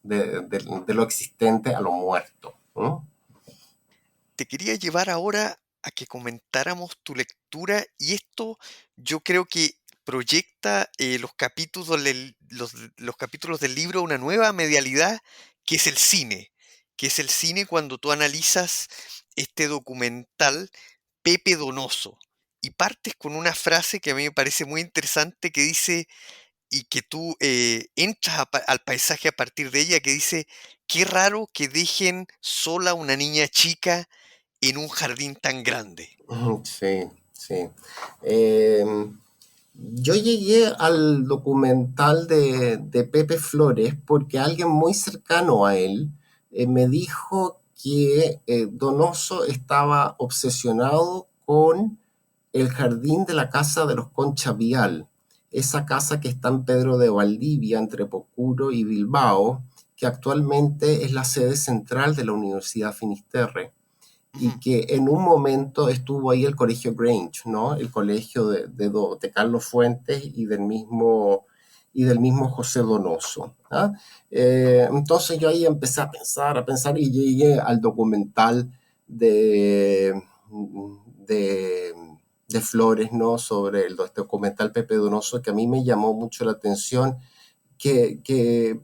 Speaker 3: de lo existente a lo muerto, ¿no?
Speaker 2: Te quería llevar ahora a que comentáramos tu lectura y esto yo creo que proyecta los capítulos del libro a una nueva medialidad que es el cine, que es el cine cuando tú analizas este documental Pepe Donoso y partes con una frase que a mí me parece muy interesante que dice y que tú entras al paisaje a partir de ella que dice, qué raro que dejen sola a una niña chica en un jardín tan grande.
Speaker 3: Sí, sí. Eh, yo llegué al documental de Pepe Flores porque alguien muy cercano a él me dijo que Donoso estaba obsesionado con el jardín de la casa de los Concha Vial, esa casa que está en Pedro de Valdivia, entre Pocuro y Bilbao, que actualmente es la sede central de la Universidad Finisterre
Speaker 2: Ujú.
Speaker 3: y que en un momento estuvo ahí el colegio Grange, ¿no? El colegio de Carlos Fuentes y del mismo José Donoso. ¿Ah? Entonces yo ahí empecé a pensar y llegué al documental de, de, de Flores, ¿no? Sobre el documental Pepe Donoso, que a mí me llamó mucho la atención, que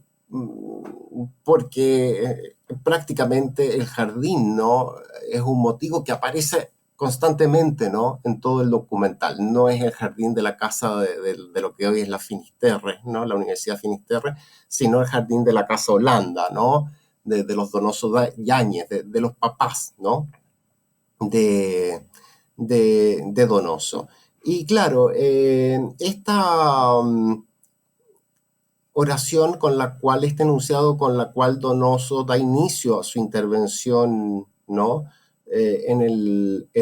Speaker 3: porque prácticamente el jardín, ¿no? Es un motivo que aparece constantemente, ¿no? En todo el documental. No es el jardín de la casa de lo que hoy es la Finisterre, ¿no? La Universidad Finisterre, sino el jardín de la Casa Holanda, ¿no? De los Donoso Yáñez, de los papás, ¿no? De, de Donoso. Y claro, esta oración con la cual, este enunciado con la cual Donoso da inicio a su intervención, ¿no? En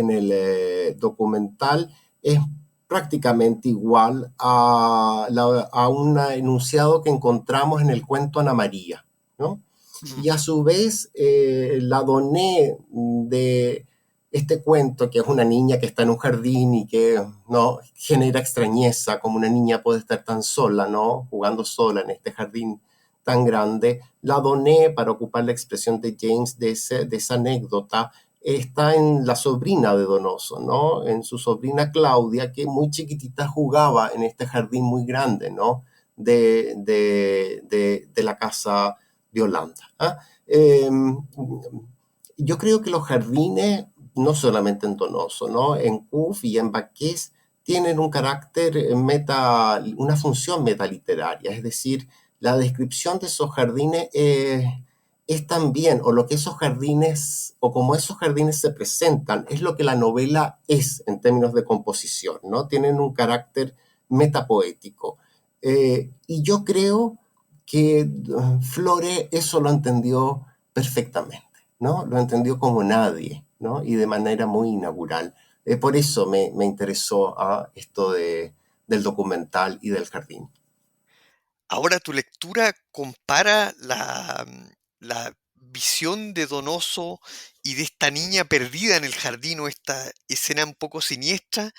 Speaker 3: el documental es prácticamente igual a un enunciado que encontramos en el cuento Ana María, ¿no? Y a su vez, la doné de este cuento, que es una niña que está en un jardín y que no genera extrañeza, como una niña puede estar tan sola, ¿no? Jugando sola en este jardín tan grande. La doné para ocupar la expresión de James de esa anécdota. Está en la sobrina de Donoso, ¿no? En su sobrina Claudia, que muy chiquitita jugaba en este jardín muy grande, ¿no? De la casa de Holanda. ¿Ah? Yo creo que los jardines, no solamente en Donoso, ¿no? En Cuf y en Baqués, tienen un carácter una función metaliteraria, es decir, la descripción de esos jardines es también, o lo que esos jardines, o como esos jardines se presentan, es lo que la novela es en términos de composición, ¿no? Tienen un carácter metapoético. Y yo creo que Flore eso lo entendió perfectamente, ¿no? Lo entendió como nadie, ¿no? Y de manera muy inaugural. Por eso me interesó esto del documental y del jardín.
Speaker 2: Ahora tu lectura compara la visión de Donoso y de esta niña perdida en el jardín o esta escena un poco siniestra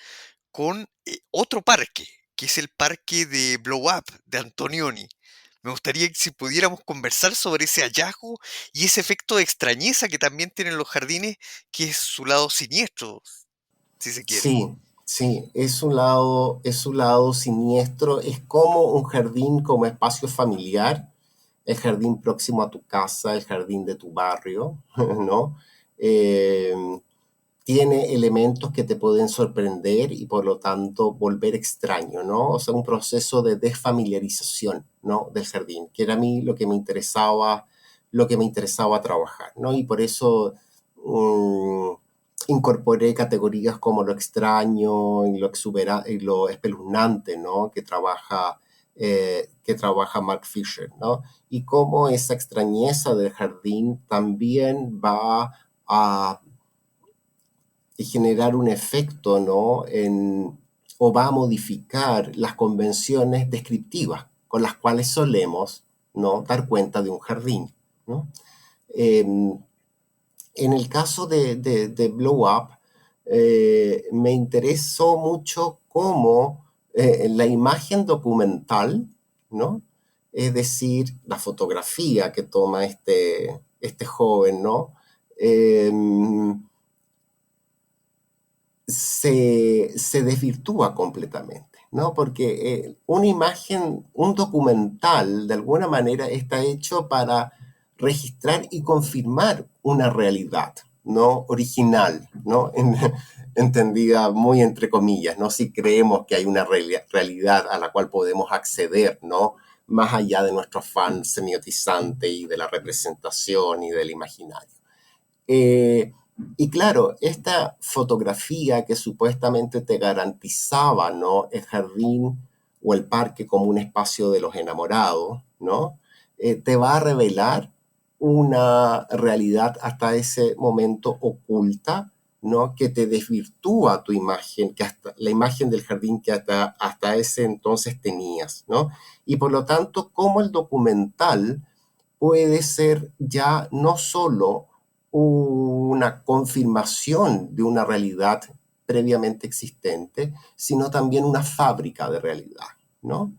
Speaker 2: con otro parque, que es el parque de Blow Up de Antonioni. Me gustaría que si pudiéramos conversar sobre ese hallazgo y ese efecto de extrañeza que también tienen los jardines, que es su lado siniestro, si se quiere.
Speaker 3: Sí, sí, es un lado siniestro, es como un jardín como espacio familiar, el jardín próximo a tu casa, el jardín de tu barrio, ¿no? Eh, Tiene elementos que te pueden sorprender y por lo tanto volver extraño, ¿no? O sea, un proceso de desfamiliarización, ¿no? Del jardín, que era a mí lo que me interesaba trabajar, ¿no? Y por eso incorporé categorías como lo extraño y y lo espeluznante, ¿no? Que trabaja Mark Fisher, ¿no? Y cómo esa extrañeza del jardín también va a y generar un efecto, ¿no? O va a modificar las convenciones descriptivas con las cuales solemos, ¿no? Dar cuenta de un jardín, ¿no? En el caso de Blow Up, me interesó mucho cómo la imagen documental, ¿no? Es decir, la fotografía que toma este joven, ¿no? Eh, se desvirtúa completamente, ¿no? Porque una imagen, un documental, de alguna manera está hecho para registrar y confirmar una realidad, ¿no? Original, ¿no? Entendida muy entre comillas, ¿no? Si creemos que hay una realidad a la cual podemos acceder, ¿no? Más allá de nuestro afán semiotizante y de la representación y del imaginario. Y claro, esta fotografía que supuestamente te garantizaba, ¿no? El jardín o el parque como un espacio de los enamorados, ¿no? Te va a revelar una realidad hasta ese momento oculta, ¿no? Que te desvirtúa tu imagen, la imagen del jardín que hasta ese entonces tenías, ¿no? Y por lo tanto, como el documental puede ser ya no solo una confirmación de una realidad previamente existente, sino también una fábrica de realidad, ¿no?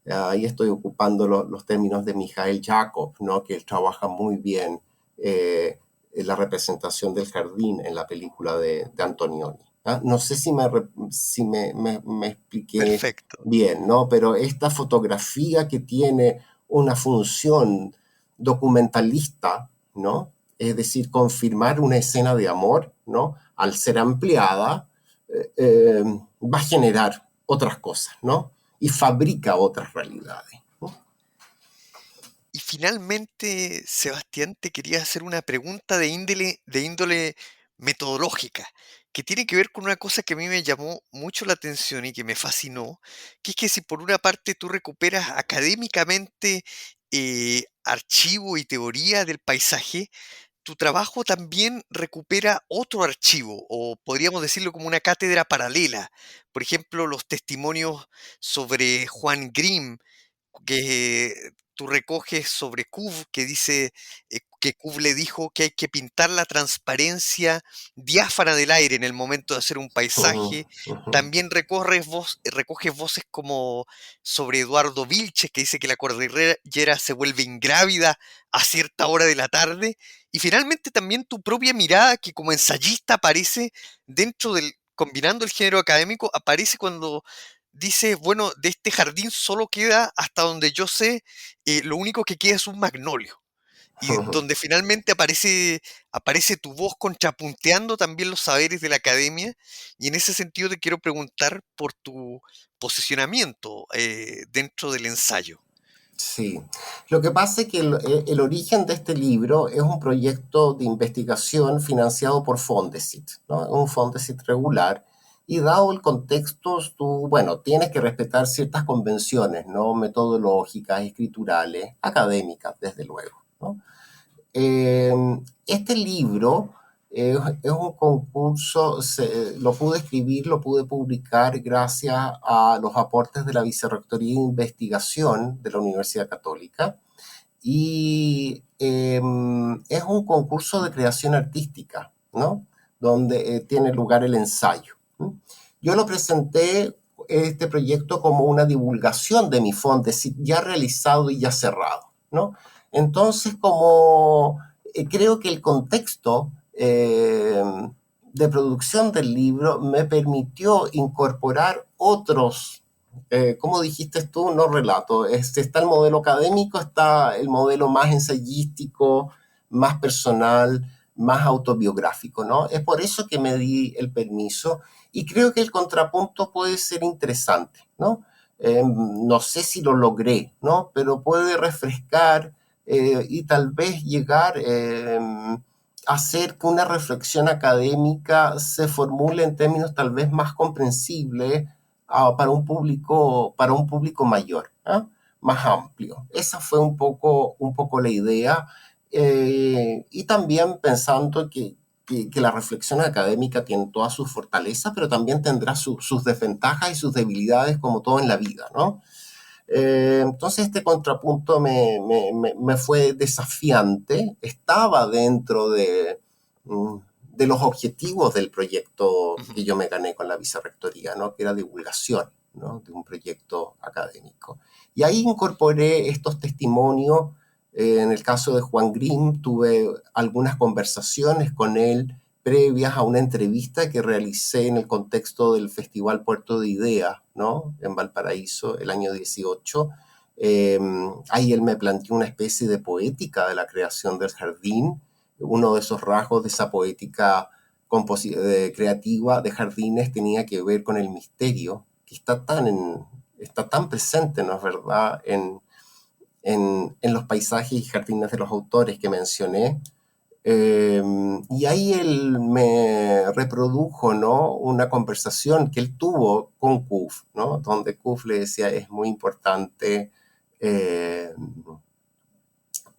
Speaker 3: Ahí estoy ocupando los términos de Michael Jacob, ¿no? Que él trabaja muy bien en la representación del jardín en la película de Antonioni. ¿Ah? No sé si me expliqué
Speaker 2: Perfecto.
Speaker 3: bien, ¿no? Pero esta fotografía que tiene una función documentalista, ¿no? Es decir, confirmar una escena de amor, ¿no? al ser ampliada, va a generar otras cosas, ¿no? Y fabrica otras realidades, ¿no?
Speaker 2: Y finalmente, Sebastián, te quería hacer una pregunta de índole metodológica, que tiene que ver con una cosa que a mí me llamó mucho la atención y que me fascinó, que es que si por una parte tú recuperas académicamente archivo y teoría del paisaje, tu trabajo también recupera otro archivo, o podríamos decirlo como una cátedra paralela. Por ejemplo, los testimonios sobre Juan Grimm, que tú recoges sobre Cub, que dice que Cub le dijo que hay que pintar la transparencia diáfana del aire en el momento de hacer un
Speaker 3: Ujú,
Speaker 2: paisaje.
Speaker 3: ujú.
Speaker 2: También recoges voces como sobre Eduardo Vilches, que dice que la cordillera se vuelve ingrávida a cierta hora de la tarde. Y finalmente también tu propia mirada, que como ensayista aparece combinando el género académico, aparece cuando dice, bueno, de este jardín solo queda, hasta donde yo sé, lo único que queda es un magnolio. Y donde finalmente aparece tu voz contrapunteando también los saberes de la academia. Y en ese sentido te quiero preguntar por tu posicionamiento dentro del ensayo.
Speaker 3: Sí, lo que pasa es que el origen de este libro es un proyecto de investigación financiado por Fondesit, ¿no? Un Fondesit regular, y dado el contexto, tú, bueno, tienes que respetar ciertas convenciones, ¿no? Metodológicas, escriturales, académicas, desde luego, ¿no? Eh, este libro es un concurso, lo pude escribir, lo pude publicar gracias a los aportes de la Vicerrectoría de Investigación de la Universidad Católica, y es un concurso de creación artística, ¿no? Donde tiene lugar el ensayo. ¿No? Yo lo presenté, este proyecto, como una divulgación de mi fonte, ya realizado y ya cerrado, ¿no? Entonces, como creo que el contexto de producción del libro me permitió incorporar otros, como dijiste tú, no relato. Está el modelo académico, está el modelo más ensayístico, más personal, más autobiográfico, ¿no? Es por eso que me di el permiso, y creo que el contrapunto puede ser interesante, ¿no? No sé si lo logré, ¿no? Pero puede refrescar y tal vez llegar a hacer que una reflexión académica se formule en términos tal vez más comprensibles para un público mayor, ¿eh? Más amplio. Esa fue un poco la idea, y también pensando que la reflexión académica tiene todas sus fortalezas, pero también tendrá sus desventajas y sus debilidades, como todo en la vida, ¿no? Entonces este contrapunto me fue desafiante, estaba dentro mm, de los objetivos del proyecto
Speaker 2: Ujú.
Speaker 3: que yo me gané con la vicerrectoría, ¿no? Que era divulgación, ¿no? De un proyecto académico. Y ahí incorporé estos testimonios. En el caso de Juan Grimm, tuve algunas conversaciones con él previas a una entrevista que realicé en el contexto del Festival Puerto de Ideas, ¿no? En Valparaíso, el año 18. Eh, Ahí él me planteó una especie de poética de la creación del jardín. Uno de esos rasgos de esa poética creativa de jardines tenía que ver con el misterio, que está tan presente, ¿no es verdad?, en los paisajes y jardines de los autores que mencioné. Y ahí él me reprodujo, ¿no? Una conversación que él tuvo con Kuf, ¿no? Donde Kuf le decía, es muy importante eh,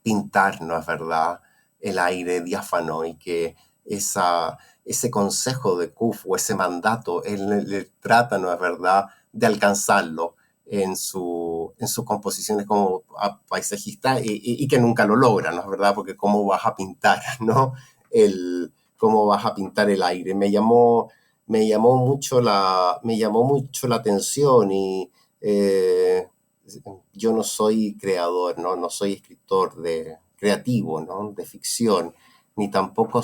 Speaker 3: pintar, ¿no es verdad?, el aire diáfano, y que ese consejo de Kuf, o ese mandato, él le trata, ¿no es verdad?, de alcanzarlo en sus composiciones como paisajista, y que nunca lo logra, ¿no es verdad? Porque cómo vas a pintar, ¿no? Cómo vas a pintar el aire. Me llamó mucho la atención, y eh, yo no soy creador, ¿no? No soy escritor creativo, ¿no? De ficción, ni tampoco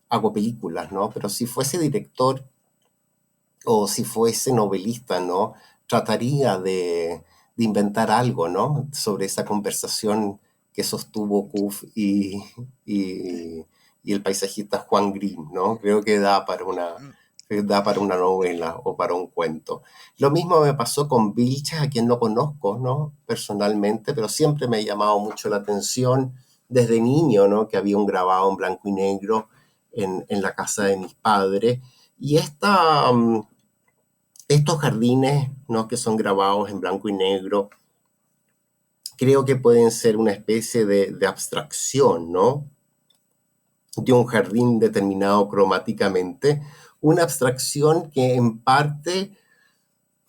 Speaker 3: hago películas, ¿no? Pero si fuese director o si fuese novelista, ¿no? Trataría de inventar algo, ¿no? Sobre esa conversación que sostuvo Kuf y y el paisajista Juan Green, ¿no? Creo que
Speaker 2: Mm,
Speaker 3: da para una novela o para un cuento. Lo mismo me pasó con Vilches, a quien no conozco, ¿no? Personalmente, pero siempre me ha llamado mucho la atención desde niño, ¿no? Que había un grabado en blanco y negro en la casa de mis padres. Y estos jardines, ¿no? Que son grabados en blanco y negro, creo que pueden ser una especie de abstracción, ¿no? De un jardín determinado cromáticamente, una abstracción que en parte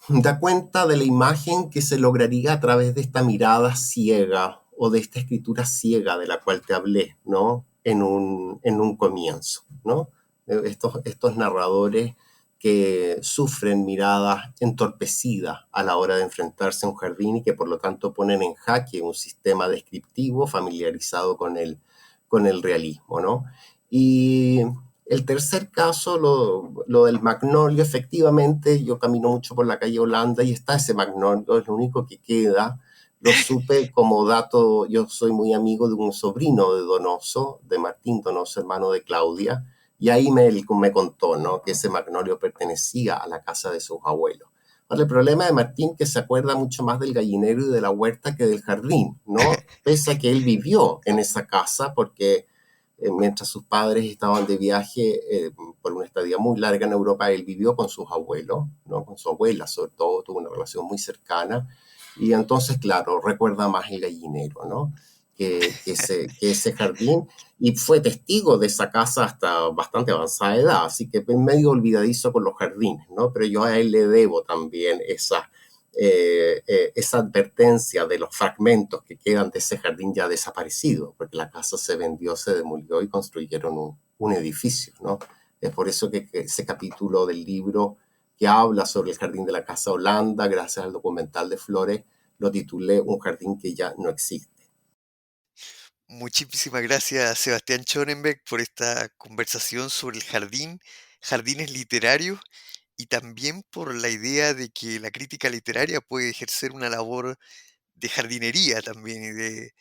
Speaker 3: da cuenta de la imagen que se lograría a través de esta mirada ciega o de esta escritura ciega de la cual te hablé, ¿no? En un comienzo, ¿no? Estos narradores que sufren miradas entorpecidas a la hora de enfrentarse a un jardín y que por lo tanto ponen en jaque un sistema descriptivo familiarizado con el realismo, ¿no? Y el tercer caso, lo del magnolio, efectivamente, yo camino mucho por la calle Holanda y está ese magnolio, es lo único que queda. Lo supe como dato, yo soy muy amigo de un sobrino de Donoso, de Martín Donoso, hermano de Claudia, y ahí me contó, ¿no? Que ese magnolio pertenecía a la casa de sus abuelos. Ahora, el problema de Martín que se acuerda mucho más del gallinero y de la huerta que del jardín, ¿no? Pese a que él vivió en esa casa porque mientras sus padres estaban de viaje por una estadía muy larga en Europa, él vivió con sus abuelos, ¿no? Con su abuela sobre todo, tuvo una relación muy cercana, y entonces, claro, recuerda más el gallinero, ¿no? Que ese jardín, y fue testigo de esa casa hasta bastante avanzada edad, así que es medio olvidadizo con los jardines, ¿no? Pero yo a él le debo también esa advertencia de los fragmentos que quedan de ese jardín ya desaparecido, porque la casa se vendió, se demolió y construyeron un edificio, ¿no? Es por eso que ese capítulo del libro que habla sobre el jardín de la Casa Holanda, gracias al documental de Flores, lo titulé Un jardín que ya no existe.
Speaker 2: Muchísimas gracias, Sebastián Schoenberg, por esta conversación sobre el jardín, jardines literarios y también por la idea de que la crítica literaria puede ejercer una labor de jardinería también y de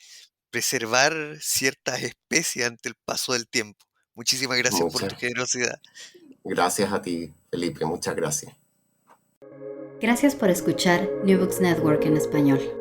Speaker 2: preservar ciertas especies ante el paso del tiempo. Muchísimas gracias por tu
Speaker 3: Muchas
Speaker 2: generosidad.
Speaker 3: gracias a ti, Felipe, muchas gracias.
Speaker 1: Gracias por escuchar New Books Network en español.